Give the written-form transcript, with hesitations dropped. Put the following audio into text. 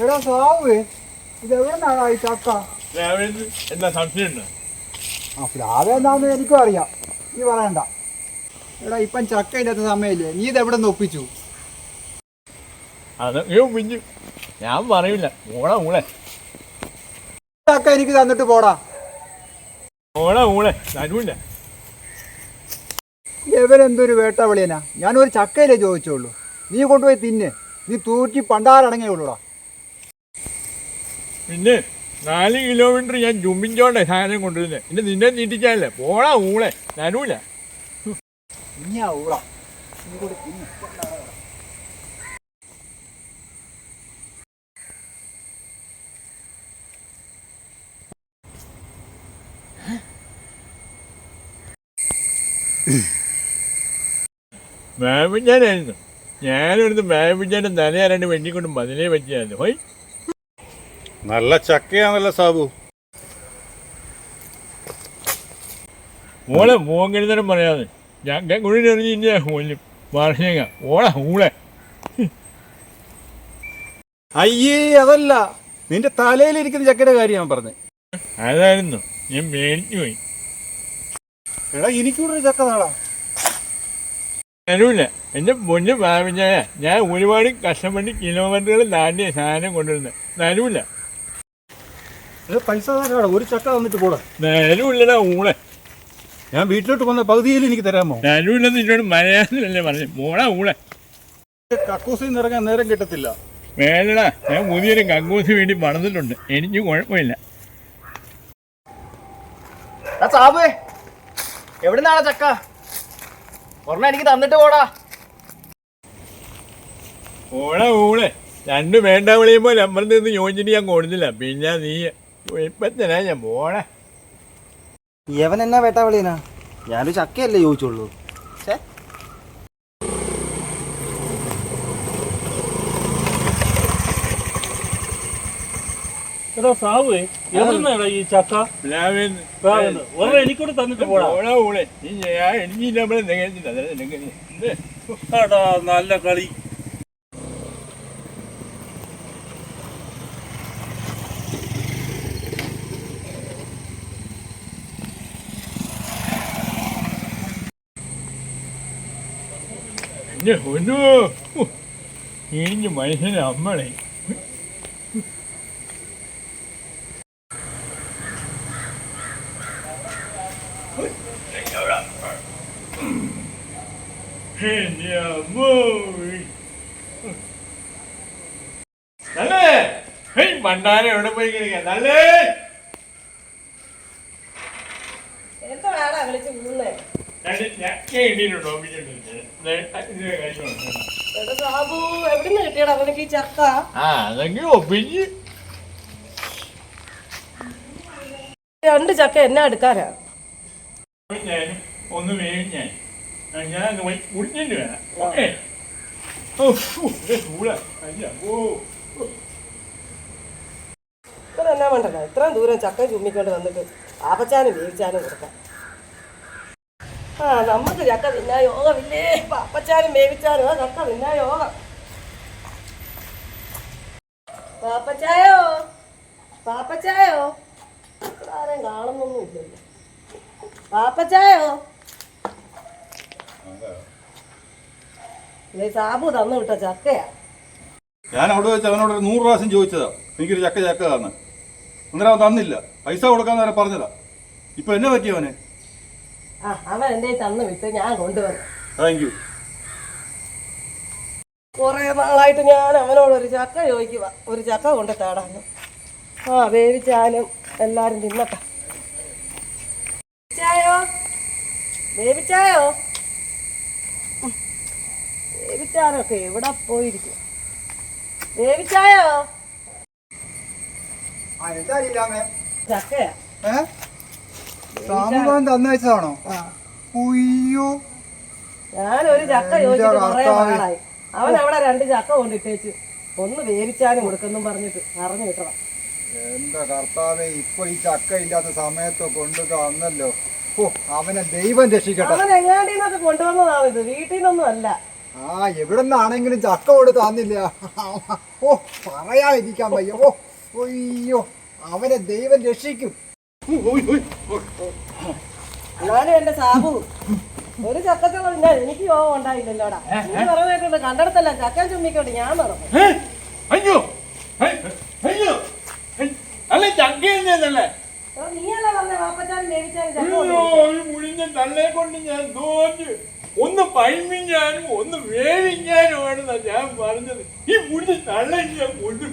എടാ സാവേ ഇതെവിടെ നിന്നാണ് ഈ ചക്ക? എന്താ സംശയമുണ്ടോ? ആ പ്ലാവ് എന്താണെന്ന് എനിക്കും അറിയാം, നീ പറയണ്ട. എടാ ഇപ്പം ചക്ക ഇല്ലാത്ത സമയമില്ലേ, നീ ഇതെവിടെ നിന്ന് ഒപ്പിച്ചു? അതൊക്കെയോ പിഞ്ചു, ഞാൻ പറയില്ല. ഊളെ ഊളെ ചക്ക എനിക്ക് തന്നിട്ട് പോടാ. ഊളെ ഊളെ തരൂല്ല. ഇവരെന്തൊരു വേട്ടവിളിയനാ, ഞാനൊരു ചക്കയിലേ ചോദിച്ചോളൂ. നീ കൊണ്ടുപോയി തിന്നെ, നീ തൂറ്റി പണ്ടാറടങ്ങിയുള്ളൂടാ. പിന്നെ 4 കിലോമീറ്റർ ഞാൻ ചുംബിച്ചോണ്ടേ സാധനം കൊണ്ടുവരുന്നത്. എന്നെ നിന്നെ തീറ്റിച്ചാലേ പോടാ ഊളെ തരൂല. ഇനിയാ ഊള, നീ കൂടെ തിന്നെ. വേവിച്ചാനായിരുന്നു. ഞാനിവിടുന്ന് വേവിച്ചാൻ്റെ തലയാരാണ്ട് വെട്ടിക്കൊണ്ട് മതിലേ വെച്ചായിരുന്നു. ഹോയ് നല്ല ചക്കയാണല്ലോ സാബു. ഓളെ മോങ്കരുതരം പറയാതെ ചക്ക കുഴിഞ്ഞെറിഞ്ഞ് കൊല്ലും പറഞ്ഞേക്ക. ഓളെ ഊളെ. അയ്യേ അതല്ല, നിന്റെ തലയിലിരിക്കുന്ന ചക്കയുടെ കാര്യം ഞാൻ പറഞ്ഞത്. അതായിരുന്നു ഞാൻ മേടിച്ചു പോയി. എടാ എനിക്കൂടെ ഒരു ചക്ക നാളാ. തരൂല. എൻ്റെ പൊന്ന് ഭാവിച്ചായ ഞാൻ ഒരുപാട് കഷ്ടപ്പെട്ട് കിലോമീറ്ററുകൾ താണ്ടിയ സാധനം കൊണ്ടുവരുന്നത്. തരൂല. പൈസ തരാടാ, ഒരു ചക്ക തന്നിട്ട് പോടാ. തരൂല്ലടാ ഊളെ. ഞാൻ വീട്ടിലോട്ട് വന്ന പകുതിയിൽ എനിക്ക് തരാമോ? തരൂല്ലെന്ന് എന്നോട് മലയാളത്തിലല്ലേ പറഞ്ഞു. മോളാ ഊളെ. കക്കൂസിൽ നിന്ന് ഇറങ്ങാൻ നേരം കിട്ടത്തില്ല. വേലടാ, ഞാൻ പുതിയൊരു കക്കൂസ് വേണ്ടി പണിതിട്ടുണ്ട്. എനിക്ക് കുഴപ്പമില്ല. സാബേ, എവിടുന്നാണ് ചക്ക? ഒരെണ്ണം എനിക്ക് തന്നിട്ട് പോടാ. ഓളെ ഊളെ. 2 വേണ്ട വിളിയുമ്പോൾ അമ്പലത്തിൽ നിന്ന് ചോദിച്ചിട്ട് ഞാൻ കൊടുത്തില്ല. പിന്നെ നീ ഇപ്പം തരാ ഞാൻ പോണേ. യവൻ എന്നാ വേട്ടാവളിയനാ? ഞാനൊരു ചക്കയല്ലേ ചോദിച്ചുള്ളൂ. എടാ സാവേ, എവിടുന്നാടാ ഈ ചക്ക? എനിക്കൂടെ തന്നിട്ട് പോടാ. ഓളെ ഊളെ. എനിക്ക് നമ്മളെ നികച്ചില്ല. എടാ നല്ല കളി. എൻ്റെ ഒന്നു ഇനിഞ്ഞ് മനുഷ്യനെ അമ്മളെ. എൻ്റെ അമ്മോ. നല്ലേ പണ്ടാരം എവിടെ പോയി കഴിക്കാം. നല്ലേ അതൊക്കെ ഒപ്പിച്ച് 2 ചക്ക എന്നാ എടുക്കാനാ? ഞാനും ഒന്ന് വേഗം ഞാൻ പോയി കുടിച്ചിട്ട് വേണം. ഓക്കെ എന്നാ വേണ്ടല്ലോ, ഇത്രയും ദൂരം ചക്ക ചുമ്മിക്കൊണ്ട് വന്നിട്ട് പാപ്പച്ചാനും വേവിച്ചാനും കൊടുക്കാം. ആ നമുക്ക് ചക്ക തിന്നാ യോഗമില്ലേ? പാപ്പച്ചാനും വേവിച്ചാനും ആ ചക്ക തിന്നാ യോഗം. പാപ്പച്ചായോ, പാപ്പച്ചായോ, ആരെയും കാണുന്നൊന്നും ഇല്ലല്ലോ. പാപ്പച്ചായോ, സാബു തന്നു വിട്ട ചക്കയാ. ഞാൻ അവിടെ വെച്ച് അവനോട് 100 പ്രാവശ്യം ചോദിച്ചതാ എനിക്കൊരു ചക്ക തന്ന്. അന്നേരം അവൻ തന്നില്ല. പൈസ കൊടുക്കാന്ന് വരെ പറഞ്ഞതാ. ഇപ്പൊ എന്നെ പറ്റിയവനെ. ആ അവൻ എന്റെ തന്നു വിട്ട് ഞാൻ കൊണ്ടുവന്നു. Thank you. കുറെ നാളായിട്ട് ഞാൻ അവനോട് ഒരു ചക്ക ചോദിക്കുക, ഒരു ചക്ക കൊണ്ട് തേടാന്ന്. ആ വേവിച്ചാലും എല്ലാരും തിന്നട്ടെ. വേവിച്ചായോ, വേവിച്ചായോ, വേവിച്ചാനൊക്കെ എവിടെ പോയിരിക്കും? വേവിച്ചായോ? ചക്കയാ. സാമുഖം തന്നയച്ചതാണോ? ഉയ്യോ, ഞാനൊരു ചക്ക ചോദിച്ചിട്ട് കുറെ നാളായി. അവൻ അവിടെ 2 ചക്ക കൊണ്ടിട്ടേച്ച് ഒന്ന് വേവിച്ചാനും കൊടുക്കെന്നും പറഞ്ഞിട്ട് പറഞ്ഞു വിട്ടതാ. എന്റെ കർത്താവേ, ഇപ്പൊ ഈ ചക്ക ഇല്ലാത്ത സമയത്ത് കൊണ്ടു തന്നല്ലോ. ഓ, അവനെ ദൈവം രക്ഷിക്കട്ടെ. അവൻ എങ്ങാണ്ടിന്നൊക്കെ കൊണ്ടുവന്നതാണ് ഇത്, വീട്ടിൽ നിന്നൊന്നും അല്ല. ആ എവിടുന്നാണെങ്കിലും ചക്ക കൊടുത്ത് തന്നില്ല. ഓ പറയാതിരിക്കാൻ വയ്യ. ഓ അയ്യോ അവനെ ദൈവം രക്ഷിക്കും. എന്നാലും എന്റെ സാബു ഒരു ചക്കച്ചവ തിന്നാൻ എനിക്ക് യോഗം ഉണ്ടായില്ലല്ലോടാ. നീ പറഞ്ഞേക്കൊണ്ട് കണ്ടെടുത്തല്ല ചക്കൻ ചുമ്മിക്കൊണ്ട് ഞാൻ മറന്നു. അയ്യോ അയ്യോ അല്ല ചക്ക എന്നല്ലേ നീയല്ല പറഞ്ഞ പാപ്പച്ചാനും വേവിച്ചാനും ചക്ക അയ്യോ ഈ മുഴിഞ്ഞ തള്ളയെ കൊണ്ട് ഞാൻ തോറ്റു. ഒന്ന് പഴിമിഞ്ഞാനും ഒന്ന് വേവിക്കാനുമാണെന്നാ ഞാൻ പറഞ്ഞത്. ഈ മുഴിഞ്ഞ തള്ള ഞാൻ കൊണ്ടു